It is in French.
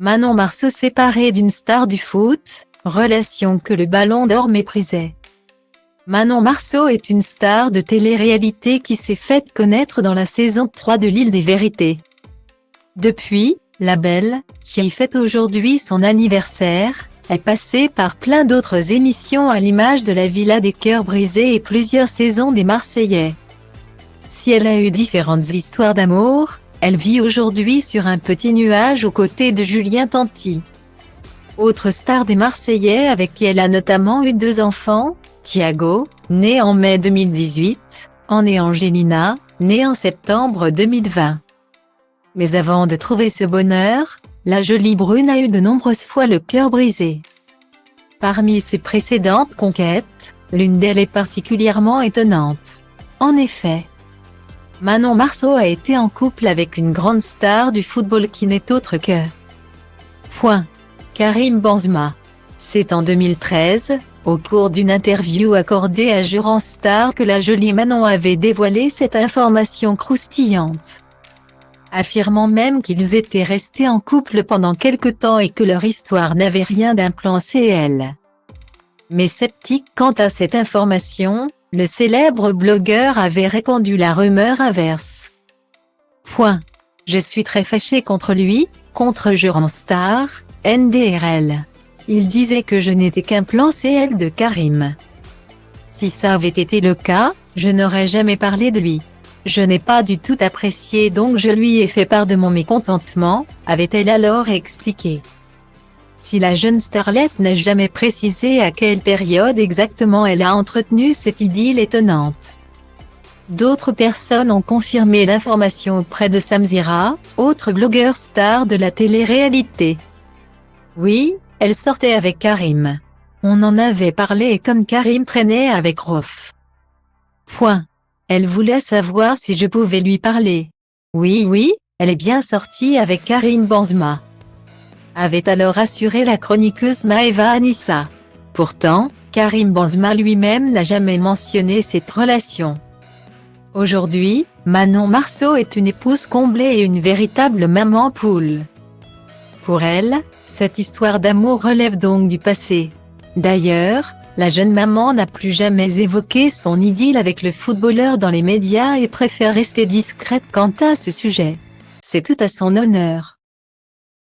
Manon Marceau séparée d'une star du foot, relation que le Ballon d'Or méprisait. Manon Marceau est une star de télé-réalité qui s'est faite connaître dans la saison 3 de l'Île des Vérités. Depuis, la belle, qui fête aujourd'hui son anniversaire, est passée par plein d'autres émissions à l'image de La Villa des Cœurs Brisés et plusieurs saisons des Marseillais. Si elle a eu différentes histoires d'amour, elle vit aujourd'hui sur un petit nuage aux côtés de Julien Tanti. Autre star des Marseillais avec qui elle a notamment eu 2 enfants, Thiago, né en mai 2018, et Angelina, née en septembre 2020. Mais avant de trouver ce bonheur, la jolie brune a eu de nombreuses fois le cœur brisé. Parmi ses précédentes conquêtes, l'une d'elles est particulièrement étonnante. En effet, Manon Marceau a été en couple avec une grande star du football qui n'est autre que Karim Benzema. C'est en 2013, au cours d'une interview accordée à Jurand Star que la jolie Manon avait dévoilé cette information croustillante, affirmant même qu'ils étaient restés en couple pendant quelque temps et que leur histoire n'avait rien d'un plan CL. Mais sceptique quant à cette information, le célèbre blogueur avait répandu la rumeur inverse. Je suis très fâché contre lui, contre Jurand Star, NDRL. Il disait que je n'étais qu'un plan CL de Karim. Si ça avait été le cas, je n'aurais jamais parlé de lui. Je n'ai pas du tout apprécié donc je lui ai fait part de mon mécontentement, avait-elle alors expliqué. Si la jeune starlette n'a jamais précisé à quelle période exactement elle a entretenu cette idylle étonnante. D'autres personnes ont confirmé l'information auprès de Samzira, autre blogueur star de la télé-réalité. Oui, elle sortait avec Karim. On en avait parlé et comme Karim traînait avec Rof. Elle voulait savoir si je pouvais lui parler. Oui, elle est bien sortie avec Karim Benzema, avait alors assuré la chroniqueuse Maëva Anissa. Pourtant, Karim Benzema lui-même n'a jamais mentionné cette relation. Aujourd'hui, Manon Marceau est une épouse comblée et une véritable maman poule. Pour elle, cette histoire d'amour relève donc du passé. D'ailleurs, la jeune maman n'a plus jamais évoqué son idylle avec le footballeur dans les médias et préfère rester discrète quant à ce sujet. C'est tout à son honneur.